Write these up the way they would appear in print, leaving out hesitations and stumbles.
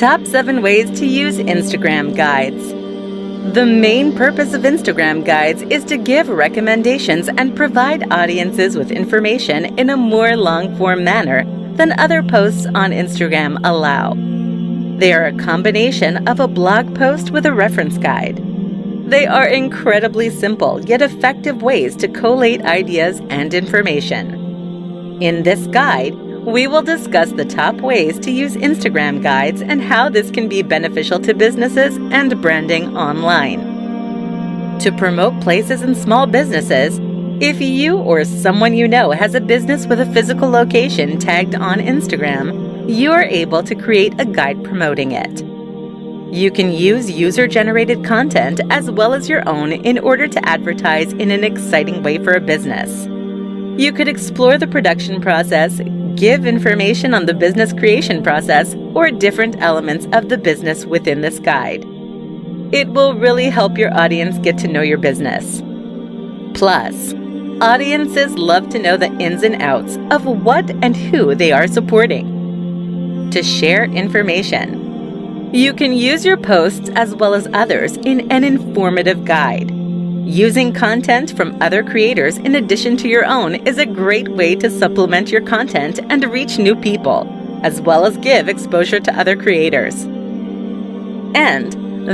Top 7 ways to use Instagram guides. The main purpose of Instagram guides is to give recommendations and provide audiences with information in a more long-form manner than other posts on Instagram allow. They are a combination of a blog post with a reference guide. They are incredibly simple yet effective ways to collate ideas and information. In this guide, we will discuss the top ways to use Instagram guides and how this can be beneficial to businesses and branding online. To promote places and small businesses, if you or someone you know has a business with a physical location tagged on Instagram, you are able to create a guide promoting it. You can use user-generated content as well as your own in order to advertise in an exciting way for a business. You could explore the production process, give information on the business creation process, or different elements of the business within this guide. It will really help your audience get to know your business. Plus, audiences love to know the ins and outs of what and who they are supporting. To share information, you can use your posts as well as others in an informative guide. Using content from other creators in addition to your own is a great way to supplement your content and reach new people, as well as give exposure to other creators. And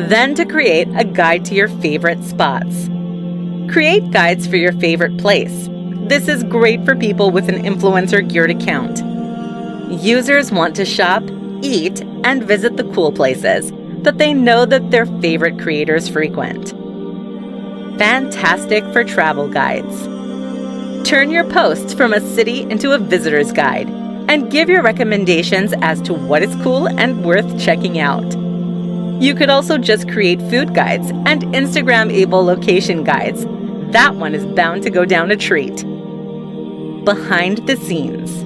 then to create a guide to your favorite spots. Create guides for your favorite place. This is great for people with an influencer-geared account. Users want to shop, eat, and visit the cool places that they know that their favorite creators frequent. Fantastic for travel guides. Turn your posts from a city into a visitor's guide and give your recommendations as to what is cool and worth checking out. You could also just create food guides and Instagram-able location guides. That one is bound to go down a treat. Behind the scenes.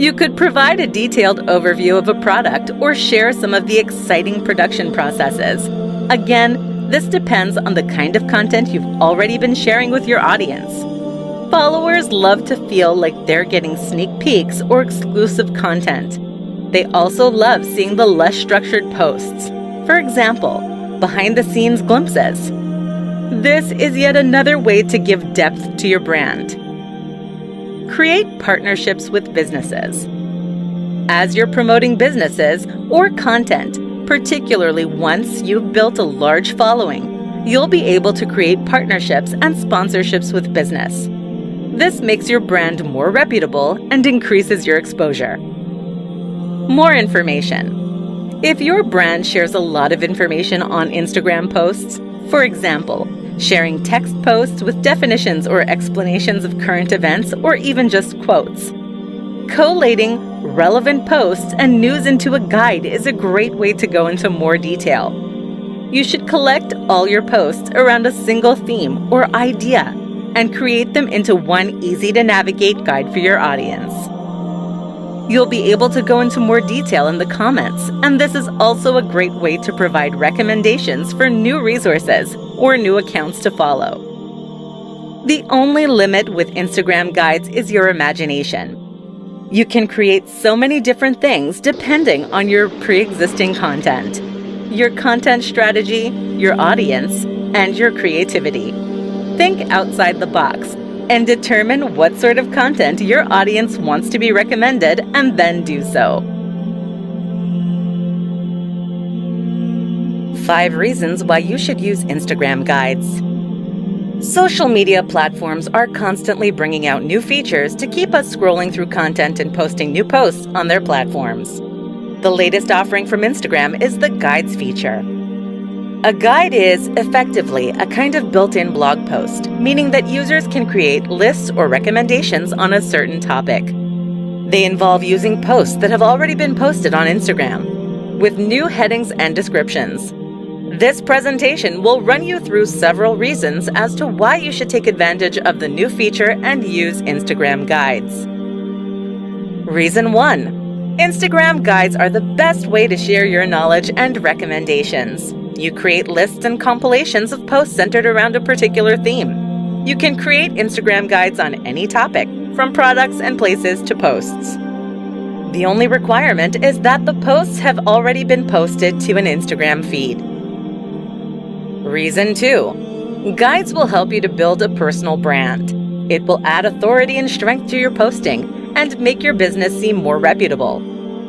You could provide a detailed overview of a product or share some of the exciting production processes. Again, this depends on the kind of content you've already been sharing with your audience. Followers love to feel like they're getting sneak peeks or exclusive content. They also love seeing the less structured posts. For example, behind-the-scenes glimpses. This is yet another way to give depth to your brand. Create partnerships with businesses. As you're promoting businesses or content, particularly once you've built a large following, you'll be able to create partnerships and sponsorships with business. This makes your brand more reputable and increases your exposure. More information. If your brand shares a lot of information on Instagram posts, for example, sharing text posts with definitions or explanations of current events or even just quotes, collating relevant posts and news into a guide is a great way to go into more detail. You should collect all your posts around a single theme or idea and create them into one easy-to-navigate guide for your audience. You'll be able to go into more detail in the comments, and this is also a great way to provide recommendations for new resources or new accounts to follow. The only limit with Instagram guides is your imagination. You can create so many different things depending on your pre-existing content, your content strategy, your audience, and your creativity. Think outside the box and determine what sort of content your audience wants to be recommended and then do so. 5 reasons why you should use Instagram guides. Social media platforms are constantly bringing out new features to keep us scrolling through content and posting new posts on their platforms. The latest offering from Instagram is the Guides feature. A guide is, effectively, a kind of built-in blog post, meaning that users can create lists or recommendations on a certain topic. They involve using posts that have already been posted on Instagram, with new headings and descriptions. This presentation will run you through several reasons as to why you should take advantage of the new feature and use Instagram guides. Reason 1. Instagram guides are the best way to share your knowledge and recommendations. You create lists and compilations of posts centered around a particular theme. You can create Instagram guides on any topic, from products and places to posts. The only requirement is that the posts have already been posted to an Instagram feed. Reason 2. Guides will help you to build a personal brand. It will add authority and strength to your posting and make your business seem more reputable.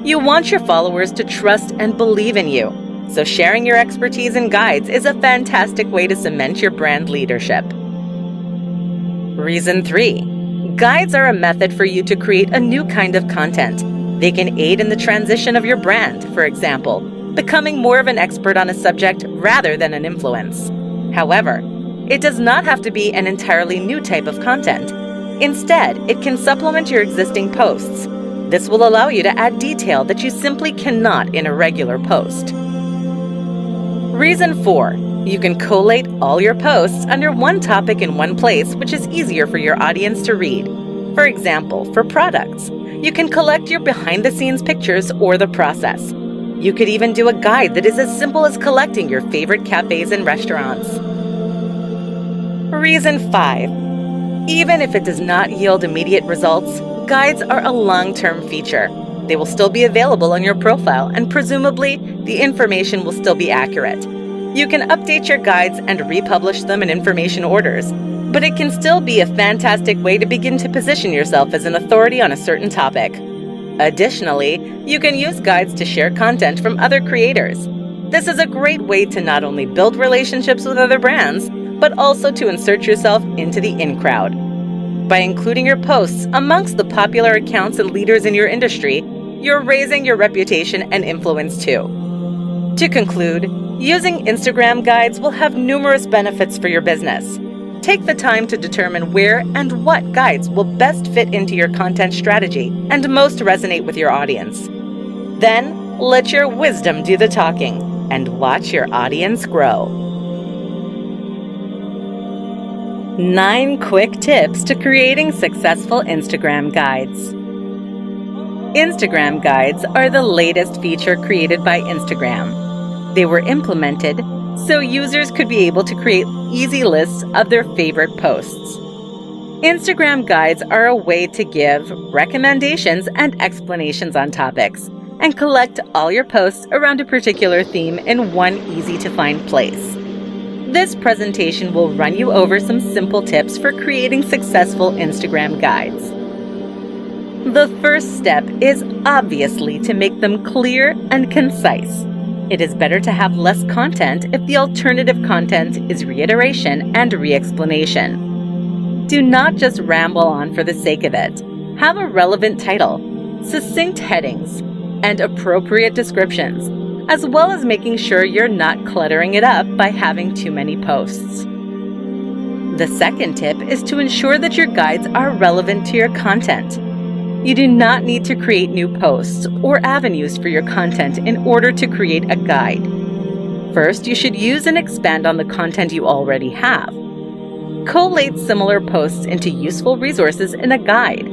You want your followers to trust and believe in you, so sharing your expertise in guides is a fantastic way to cement your brand leadership. Reason 3. Guides are a method for you to create a new kind of content. They can aid in the transition of your brand, for example, becoming more of an expert on a subject rather than an influence. However, it does not have to be an entirely new type of content. Instead, it can supplement your existing posts. This will allow you to add detail that you simply cannot in a regular post. Reason 4. You can collate all your posts under one topic in one place, which is easier for your audience to read. For example, for products, you can collect your behind-the-scenes pictures or the process. You could even do a guide that is as simple as collecting your favorite cafes and restaurants. Reason 5. Even if it does not yield immediate results, guides are a long-term feature. They will still be available on your profile, and presumably, the information will still be accurate. You can update your guides and republish them in information orders, but it can still be a fantastic way to begin to position yourself as an authority on a certain topic. Additionally, you can use guides to share content from other creators. This is a great way to not only build relationships with other brands, but also to insert yourself into the in crowd. By including your posts amongst the popular accounts and leaders in your industry, you're raising your reputation and influence too. To conclude, using Instagram guides will have numerous benefits for your business. Take the time to determine where and what guides will best fit into your content strategy and most resonate with your audience. Then, let your wisdom do the talking and watch your audience grow. 9 quick tips to creating successful Instagram guides. Instagram guides are the latest feature created by Instagram. They were implemented so users could be able to create easy lists of their favorite posts. Instagram guides are a way to give recommendations and explanations on topics and collect all your posts around a particular theme in one easy-to-find place. This presentation will run you over some simple tips for creating successful Instagram guides. The first step is obviously to make them clear and concise. It is better to have less content if the alternative content is reiteration and re-explanation. Do not just ramble on for the sake of it. Have a relevant title, succinct headings, and appropriate descriptions, as well as making sure you're not cluttering it up by having too many posts. The second tip is to ensure that your guides are relevant to your content. You do not need to create new posts or avenues for your content in order to create a guide. First, you should use and expand on the content you already have. Collate similar posts into useful resources in a guide.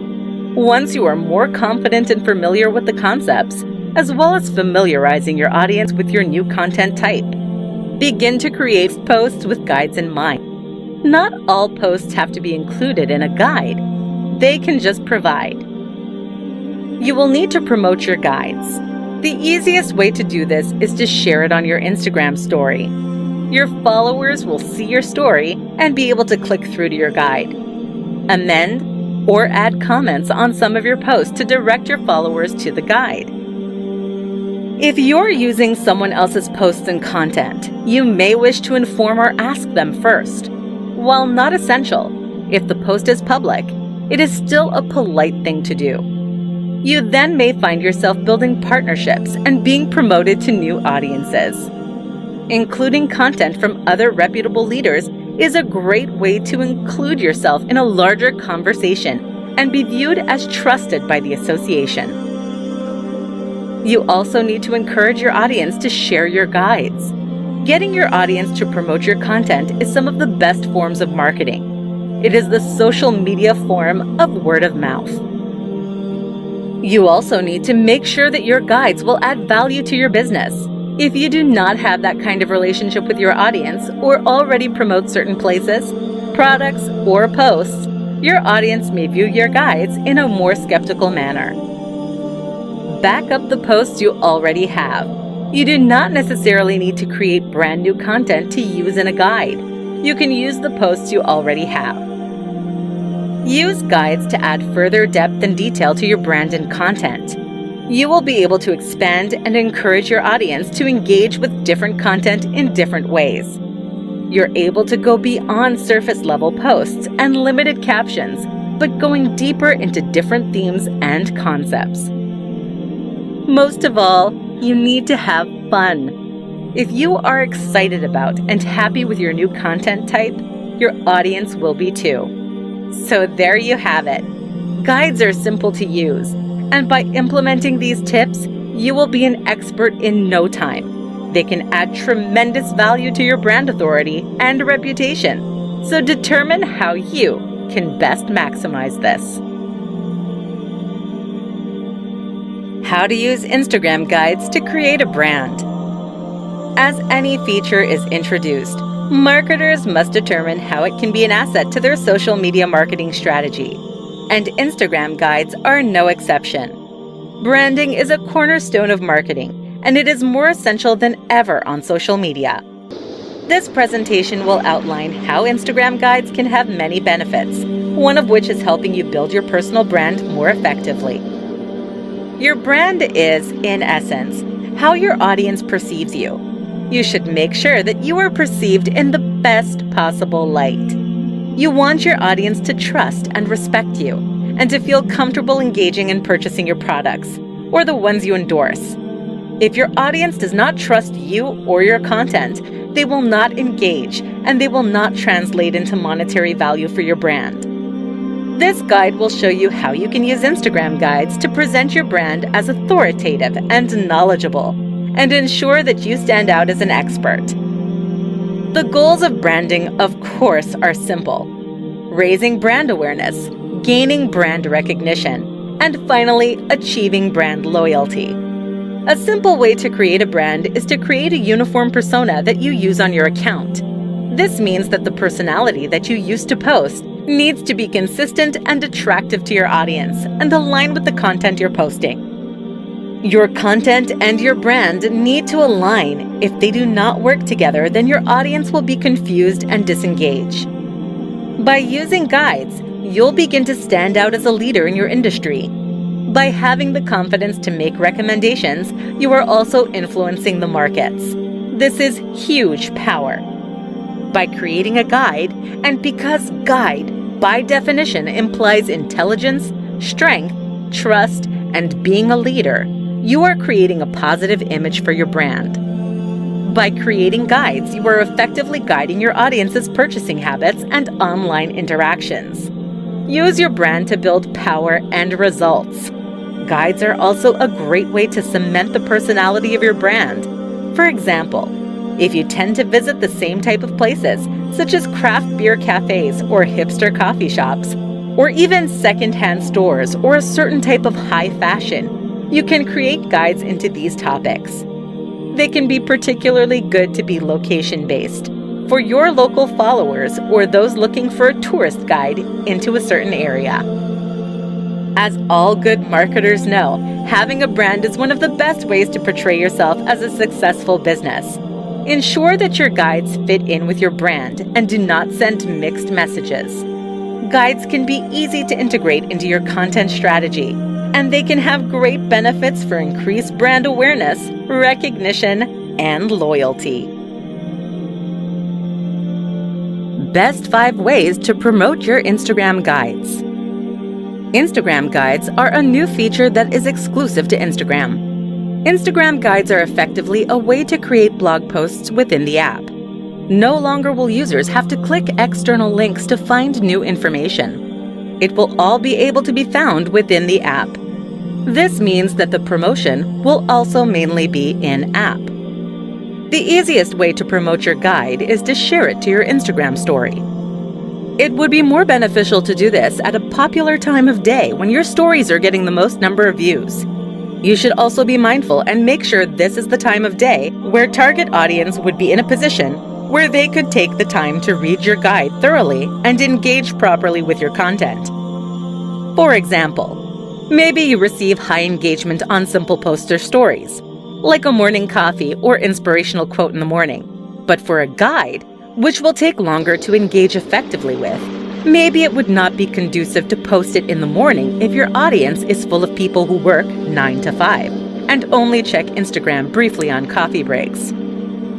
Once you are more confident and familiar with the concepts, as well as familiarizing your audience with your new content type, begin to create posts with guides in mind. Not all posts have to be included in a guide. They can just provide. You will need to promote your guides. The easiest way to do this is to share it on your Instagram story. Your followers will see your story and be able to click through to your guide. Amend or add comments on some of your posts to direct your followers to the guide. If you're using someone else's posts and content, you may wish to inform or ask them first. While not essential, if the post is public, it is still a polite thing to do. You then may find yourself building partnerships and being promoted to new audiences. Including content from other reputable leaders is a great way to include yourself in a larger conversation and be viewed as trusted by the association. You also need to encourage your audience to share your guides. Getting your audience to promote your content is some of the best forms of marketing. It is the social media form of word of mouth. You also need to make sure that your guides will add value to your business. If you do not have that kind of relationship with your audience or already promote certain places, products, or posts, your audience may view your guides in a more skeptical manner. Back up the posts you already have. You do not necessarily need to create brand new content to use in a guide. You can use the posts you already have. Use guides to add further depth and detail to your brand and content. You will be able to expand and encourage your audience to engage with different content in different ways. You're able to go beyond surface-level posts and limited captions, but going deeper into different themes and concepts. Most of all, you need to have fun. If you are excited about and happy with your new content type, your audience will be too. So there you have it. Guides are simple to use, and by implementing these tips, you will be an expert in no time. They can add tremendous value to your brand authority and reputation. So determine how you can best maximize this. How to use Instagram guides to create a brand. As any feature is introduced, marketers must determine how it can be an asset to their social media marketing strategy. And Instagram guides are no exception. Branding is a cornerstone of marketing, and it is more essential than ever on social media. This presentation will outline how Instagram guides can have many benefits, one of which is helping you build your personal brand more effectively. Your brand is, in essence, how your audience perceives you. You should make sure that you are perceived in the best possible light. You want your audience to trust and respect you, and to feel comfortable engaging and purchasing your products, or the ones you endorse. If your audience does not trust you or your content, they will not engage, and they will not translate into monetary value for your brand. This guide will show you how you can use Instagram guides to present your brand as authoritative and knowledgeable, and ensure that you stand out as an expert. The goals of branding, of course, are simple: raising brand awareness, gaining brand recognition, and finally, achieving brand loyalty. A simple way to create a brand is to create a uniform persona that you use on your account. This means that the personality that you use to post needs to be consistent and attractive to your audience and align with the content you're posting. Your content and your brand need to align. If they do not work together, then your audience will be confused and disengage. By using guides, you'll begin to stand out as a leader in your industry. By having the confidence to make recommendations, you are also influencing the markets. This is huge power. By creating a guide, and because guide, by definition, implies intelligence, strength, trust, and being a leader, you are creating a positive image for your brand. By creating guides, you are effectively guiding your audience's purchasing habits and online interactions. Use your brand to build power and results. Guides are also a great way to cement the personality of your brand. For example, if you tend to visit the same type of places, such as craft beer cafes or hipster coffee shops, or even secondhand stores or a certain type of high fashion, you can create guides into these topics. They can be particularly good to be location-based, for your local followers or those looking for a tourist guide into a certain area. As all good marketers know, having a brand is one of the best ways to portray yourself as a successful business. Ensure that your guides fit in with your brand and do not send mixed messages. Guides can be easy to integrate into your content strategy, and they can have great benefits for increased brand awareness, recognition, and loyalty. Best 5 ways to promote your Instagram guides. Instagram guides are a new feature that is exclusive to Instagram. Instagram guides are effectively a way to create blog posts within the app. No longer will users have to click external links to find new information. It will all be able to be found within the app. This means that the promotion will also mainly be in-app. The easiest way to promote your guide is to share it to your Instagram story. It would be more beneficial to do this at a popular time of day when your stories are getting the most number of views. You should also be mindful and make sure this is the time of day where target audience would be in a position where they could take the time to read your guide thoroughly and engage properly with your content. For example, Maybe you receive high engagement on simple posts or stories, like a morning coffee or inspirational quote in the morning. But for a guide, which will take longer to engage effectively with, maybe it would not be conducive to post it in the morning if your audience is full of people who work 9 to 5 and only check Instagram briefly on coffee breaks.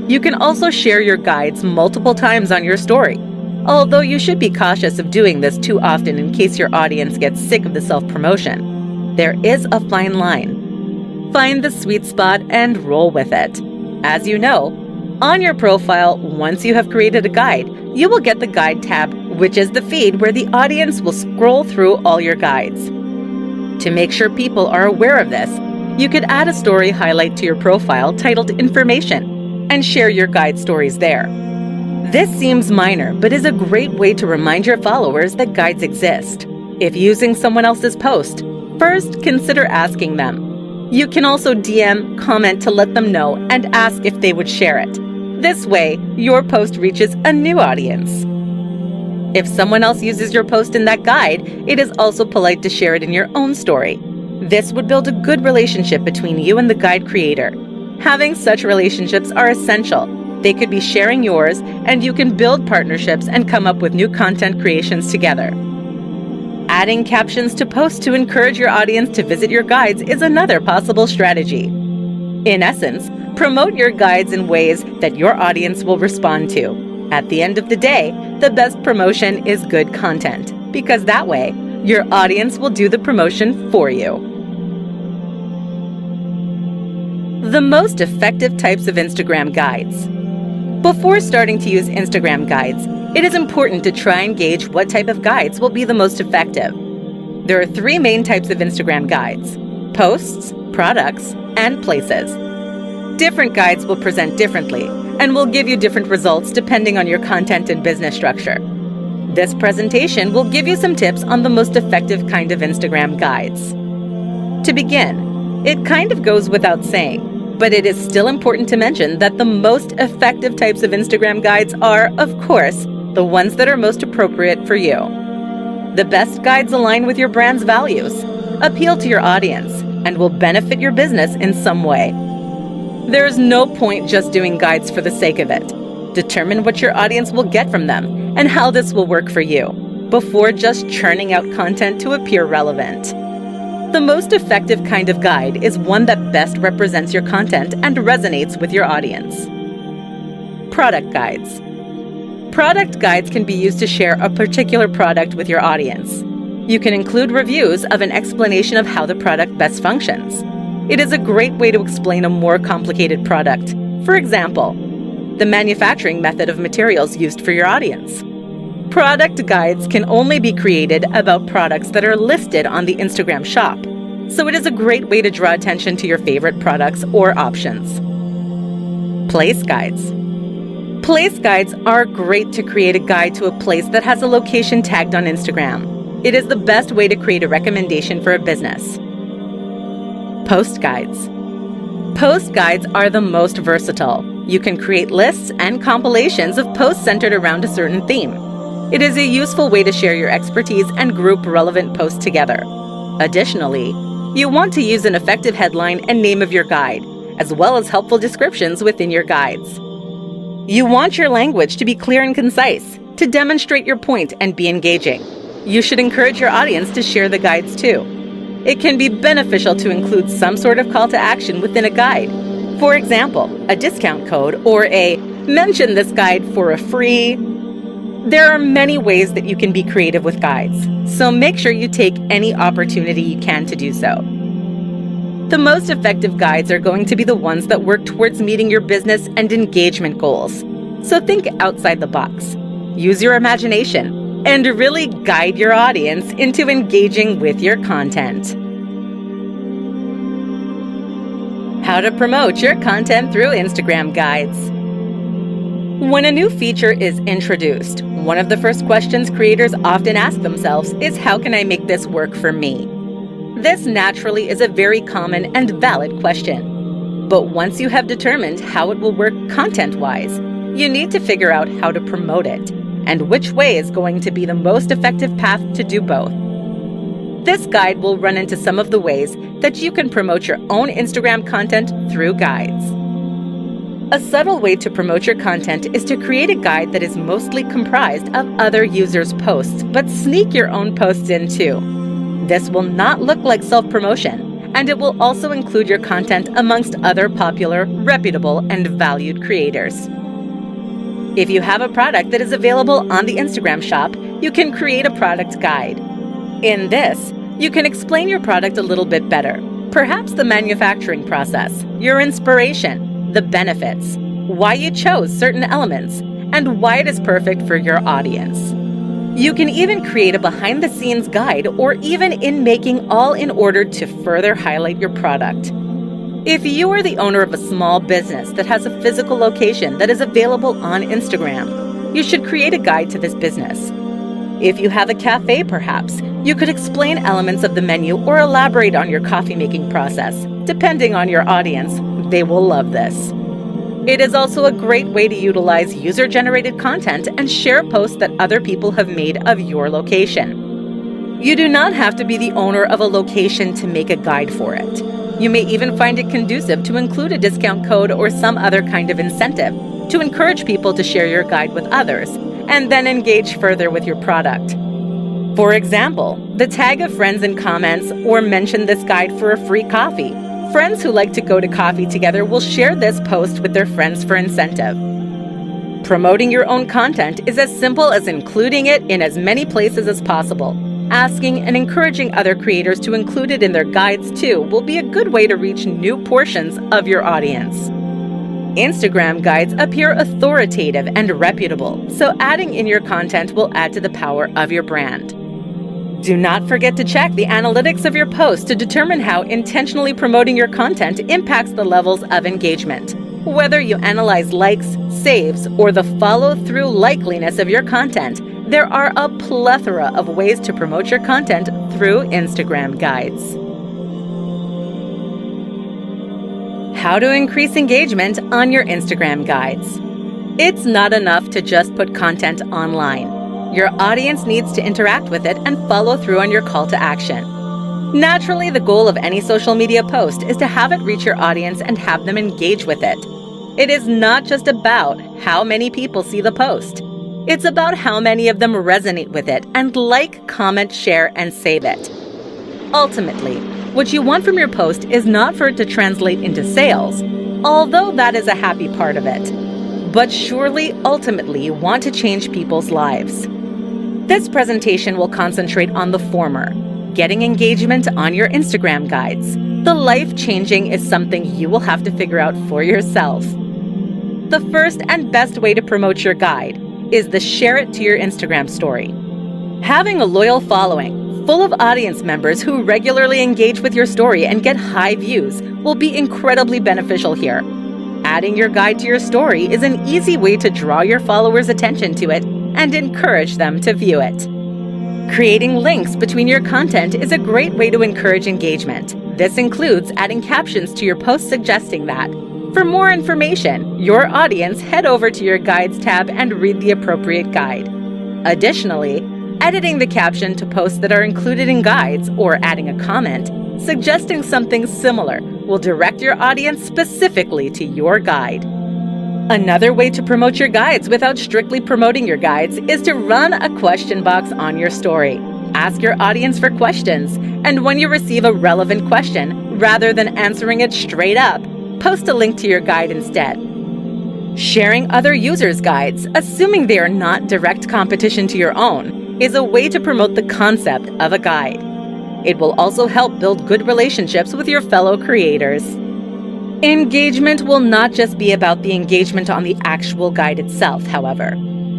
You can also share your guides multiple times on your story, although you should be cautious of doing this too often in case your audience gets sick of the self-promotion. There is a fine line. Find the sweet spot and roll with it. As you know, on your profile, once you have created a guide, you will get the Guide tab, which is the feed where the audience will scroll through all your guides. To make sure people are aware of this, you could add a story highlight to your profile titled Information and share your guide stories there. This seems minor, but is a great way to remind your followers that guides exist. If using someone else's post, first consider asking them. You can also DM, comment to let them know, and ask if they would share it. This way, your post reaches a new audience. If someone else uses your post in that guide, it is also polite to share it in your own story. This would build a good relationship between you and the guide creator. Having such relationships are essential. They could be sharing yours, and you can build partnerships and come up with new content creations together. Adding captions to posts to encourage your audience to visit your guides is another possible strategy. In essence, promote your guides in ways that your audience will respond to. At the end of the day, the best promotion is good content, because that way, your audience will do the promotion for you. The most effective types of Instagram guides. Before starting to use Instagram guides, it is important to try and gauge what type of guides will be the most effective. There are 3 main types of Instagram guides: posts, products, and places. Different guides will present differently and will give you different results depending on your content and business structure. This presentation will give you some tips on the most effective kind of Instagram guides. To begin, it kind of goes without saying, but it is still important to mention that the most effective types of Instagram guides are, of course, the ones that are most appropriate for you. The best guides align with your brand's values, appeal to your audience, and will benefit your business in some way. There is no point just doing guides for the sake of it. Determine what your audience will get from them and how this will work for you, before just churning out content to appear relevant. The most effective kind of guide is one that best represents your content and resonates with your audience. Product guides. Product guides can be used to share a particular product with your audience. You can include reviews of an explanation of how the product best functions. It is a great way to explain a more complicated product. For example, the manufacturing method of materials used for your audience. Product guides can only be created about products that are listed on the Instagram shop, so it is a great way to draw attention to your favorite products or options. Place guides. Place guides are great to create a guide to a place that has a location tagged on Instagram. It is the best way to create a recommendation for a business. Post guides. Post guides are the most versatile. You can create lists and compilations of posts centered around a certain theme. It is a useful way to share your expertise and group relevant posts together. Additionally, you want to use an effective headline and name of your guide, as well as helpful descriptions within your guides. You want your language to be clear and concise, to demonstrate your point and be engaging. You should encourage your audience to share the guides too. It can be beneficial to include some sort of call to action within a guide. For example, a discount code or a "mention this guide for a free." There are many ways that you can be creative with guides, so make sure you take any opportunity you can to do so. The most effective guides are going to be the ones that work towards meeting your business and engagement goals. So think outside the box. Use your imagination and really guide your audience into engaging with your content. How to promote your content through Instagram guides. When a new feature is introduced, one of the first questions creators often ask themselves is, how can I make this work for me? This naturally is a very common and valid question. But once you have determined how it will work content-wise, you need to figure out how to promote it and which way is going to be the most effective path to do both. This guide will run into some of the ways that you can promote your own Instagram content through guides. A subtle way to promote your content is to create a guide that is mostly comprised of other users' posts, but sneak your own posts in too. This will not look like self-promotion, and it will also include your content amongst other popular, reputable, and valued creators. If you have a product that is available on the Instagram shop, you can create a product guide. In this, you can explain your product a little bit better, perhaps the manufacturing process, your inspiration, the benefits, why you chose certain elements, and why it is perfect for your audience. You can even create a behind-the-scenes guide or even in making, all in order to further highlight your product. If you are the owner of a small business that has a physical location that is available on Instagram, you should create a guide to this business. If you have a cafe, perhaps, you could explain elements of the menu or elaborate on your coffee-making process. Depending on your audience, they will love this. It is also a great way to utilize user-generated content and share posts that other people have made of your location. You do not have to be the owner of a location to make a guide for it. You may even find it conducive to include a discount code or some other kind of incentive to encourage people to share your guide with others and then engage further with your product. For example, the tag of friends in comments or mention this guide for a free coffee. Friends who like to go to coffee together will share this post with their friends for incentive. Promoting your own content is as simple as including it in as many places as possible. Asking and encouraging other creators to include it in their guides too will be a good way to reach new portions of your audience. Instagram guides appear authoritative and reputable, so adding in your content will add to the power of your brand. Do not forget to check the analytics of your post to determine how intentionally promoting your content impacts the levels of engagement. Whether you analyze likes, saves, or the follow-through likeliness of your content, there are a plethora of ways to promote your content through Instagram guides. How to increase engagement on your Instagram guides. It's not enough to just put content online. Your audience needs to interact with it and follow through on your call to action. Naturally, the goal of any social media post is to have it reach your audience and have them engage with it. It is not just about how many people see the post. It's about how many of them resonate with it and like, comment, share, and save it. Ultimately, what you want from your post is not for it to translate into sales, although that is a happy part of it. But surely, ultimately, you want to change people's lives. This presentation will concentrate on the former, getting engagement on your Instagram guides. The life-changing is something you will have to figure out for yourself. The first and best way to promote your guide is the share it to your Instagram story. Having a loyal following, full of audience members who regularly engage with your story and get high views, will be incredibly beneficial here. Adding your guide to your story is an easy way to draw your followers' attention to it and encourage them to view it. Creating links between your content is a great way to encourage engagement. This includes adding captions to your post suggesting that. For more information, your audience head over to your Guides tab and read the appropriate guide. Additionally, editing the caption to posts that are included in guides or adding a comment suggesting something similar will direct your audience specifically to your guide. Another way to promote your guides without strictly promoting your guides is to run a question box on your story. Ask your audience for questions, and when you receive a relevant question, rather than answering it straight up, post a link to your guide instead. Sharing other users' guides, assuming they are not direct competition to your own, is a way to promote the concept of a guide. It will also help build good relationships with your fellow creators. Engagement will not just be about the engagement on the actual guide itself, however.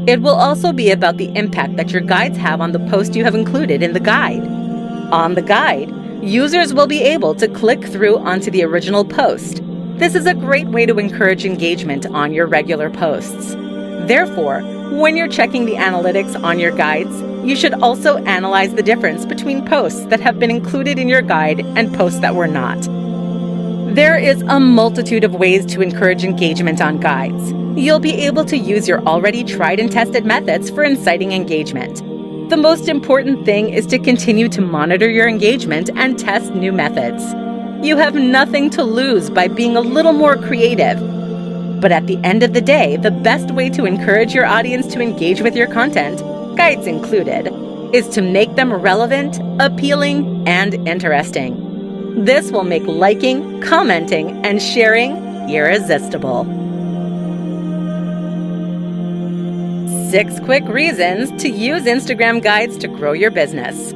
It will also be about the impact that your guides have on the post you have included in the guide. On the guide, users will be able to click through onto the original post. This is a great way to encourage engagement on your regular posts. Therefore, when you're checking the analytics on your guides, you should also analyze the difference between posts that have been included in your guide and posts that were not. There is a multitude of ways to encourage engagement on guides. You'll be able to use your already tried and tested methods for inciting engagement. The most important thing is to continue to monitor your engagement and test new methods. You have nothing to lose by being a little more creative. But at the end of the day, the best way to encourage your audience to engage with your content, guides included, is to make them relevant, appealing, and interesting. This will make liking, commenting, and sharing irresistible. 6 quick reasons to use Instagram guides to grow your business.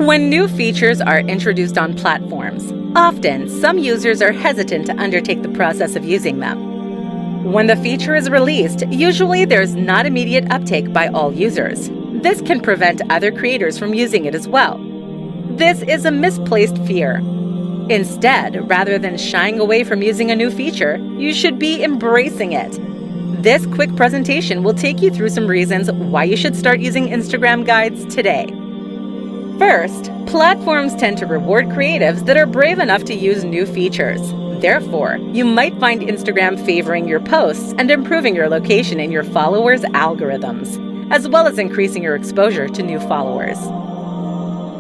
When new features are introduced on platforms, often some users are hesitant to undertake the process of using them. When the feature is released, usually there's not immediate uptake by all users. This can prevent other creators from using it as well. This is a misplaced fear. Instead, rather than shying away from using a new feature, you should be embracing it. This quick presentation will take you through some reasons why you should start using Instagram guides today. First, platforms tend to reward creatives that are brave enough to use new features. Therefore, you might find Instagram favoring your posts and improving your location in your followers' algorithms, as well as increasing your exposure to new followers.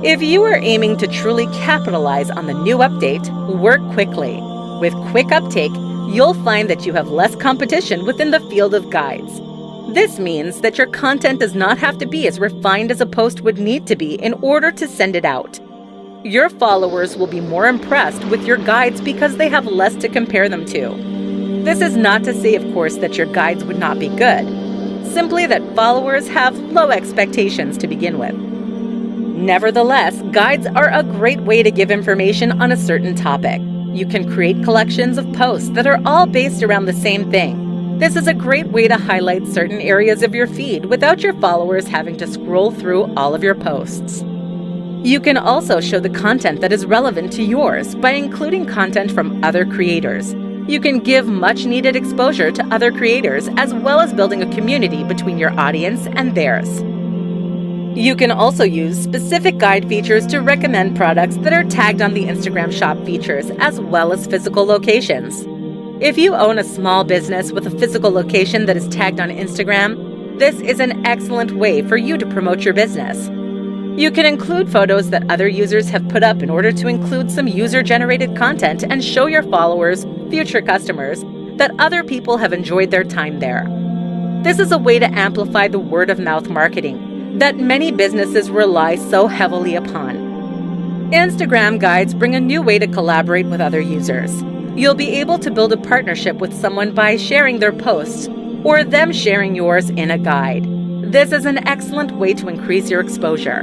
If you are aiming to truly capitalize on the new update, work quickly. With quick uptake, you'll find that you have less competition within the field of guides. This means that your content does not have to be as refined as a post would need to be in order to send it out. Your followers will be more impressed with your guides because they have less to compare them to. This is not to say, of course, that your guides would not be good. Simply that followers have low expectations to begin with. Nevertheless, guides are a great way to give information on a certain topic. You can create collections of posts that are all based around the same thing. This is a great way to highlight certain areas of your feed without your followers having to scroll through all of your posts. You can also show the content that is relevant to yours by including content from other creators. You can give much-needed exposure to other creators as well as building a community between your audience and theirs. You can also use specific guide features to recommend products that are tagged on the Instagram Shop features as well as physical locations. If you own a small business with a physical location that is tagged on Instagram, this is an excellent way for you to promote your business. You can include photos that other users have put up in order to include some user-generated content and show your followers, future customers, that other people have enjoyed their time there. This is a way to amplify the word-of-mouth marketing that many businesses rely so heavily upon. Instagram guides bring a new way to collaborate with other users. You'll be able to build a partnership with someone by sharing their posts or them sharing yours in a guide. This is an excellent way to increase your exposure.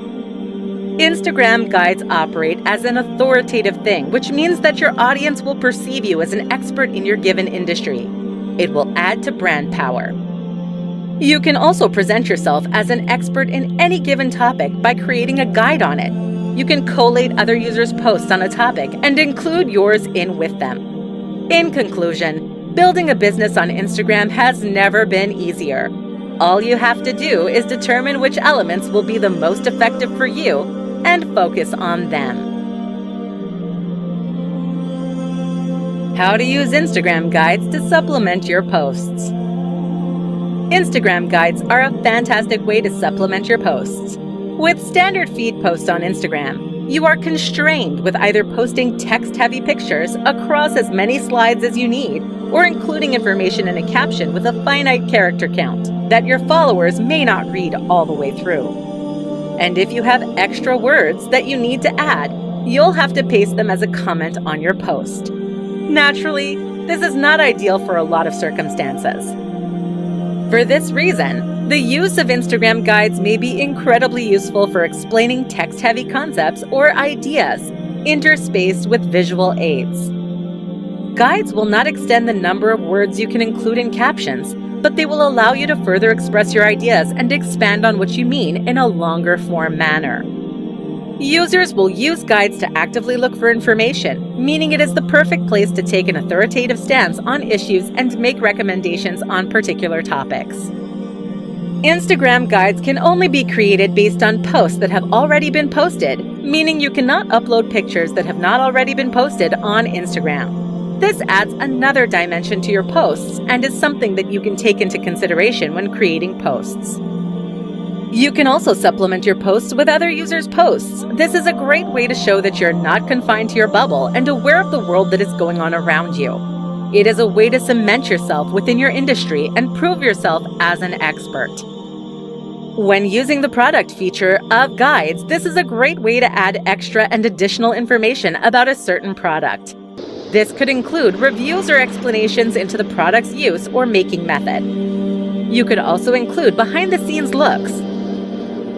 Instagram guides operate as an authoritative thing, which means that your audience will perceive you as an expert in your given industry. It will add to brand power. You can also present yourself as an expert in any given topic by creating a guide on it. You can collate other users' posts on a topic and include yours in with them. In conclusion, building a business on Instagram has never been easier. All you have to do is determine which elements will be the most effective for you and focus on them. How to use Instagram guides to supplement your posts. Instagram guides are a fantastic way to supplement your posts. With standard feed posts on Instagram, you are constrained with either posting text-heavy pictures across as many slides as you need or including information in a caption with a finite character count that your followers may not read all the way through. And if you have extra words that you need to add, you'll have to paste them as a comment on your post. Naturally, this is not ideal for a lot of circumstances. For this reason, the use of Instagram guides may be incredibly useful for explaining text-heavy concepts or ideas interspaced with visual aids. Guides will not extend the number of words you can include in captions, but they will allow you to further express your ideas and expand on what you mean in a longer form manner. Users will use guides to actively look for information, meaning it is the perfect place to take an authoritative stance on issues and make recommendations on particular topics. Instagram guides can only be created based on posts that have already been posted, meaning you cannot upload pictures that have not already been posted on Instagram. This adds another dimension to your posts and is something that you can take into consideration when creating posts. You can also supplement your posts with other users' posts. This is a great way to show that you're not confined to your bubble and aware of the world that is going on around you. It is a way to cement yourself within your industry and prove yourself as an expert. When using the product feature of guides, this is a great way to add extra and additional information about a certain product. This could include reviews or explanations into the product's use or making method. You could also include behind-the-scenes looks.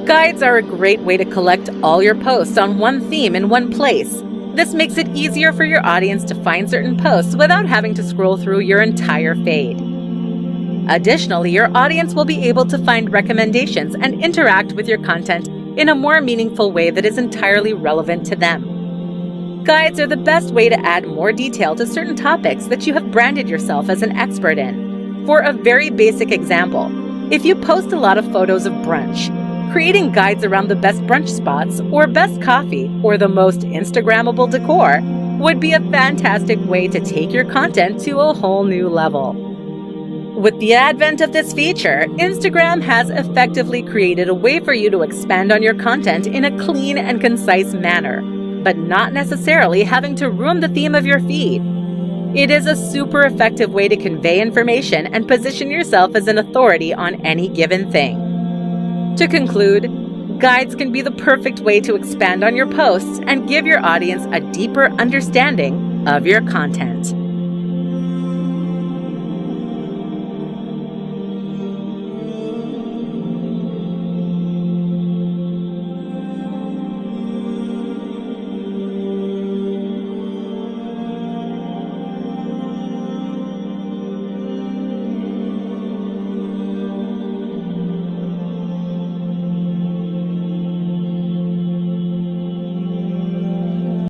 Guides are a great way to collect all your posts on one theme in one place. This makes it easier for your audience to find certain posts without having to scroll through your entire feed. Additionally, your audience will be able to find recommendations and interact with your content in a more meaningful way that is entirely relevant to them. Guides are the best way to add more detail to certain topics that you have branded yourself as an expert in. For a very basic example, if you post a lot of photos of brunch, creating guides around the best brunch spots or best coffee or the most Instagrammable decor would be a fantastic way to take your content to a whole new level. With the advent of this feature, Instagram has effectively created a way for you to expand on your content in a clean and concise manner, but not necessarily having to ruin the theme of your feed. It is a super effective way to convey information and position yourself as an authority on any given thing. To conclude, guides can be the perfect way to expand on your posts and give your audience a deeper understanding of your content.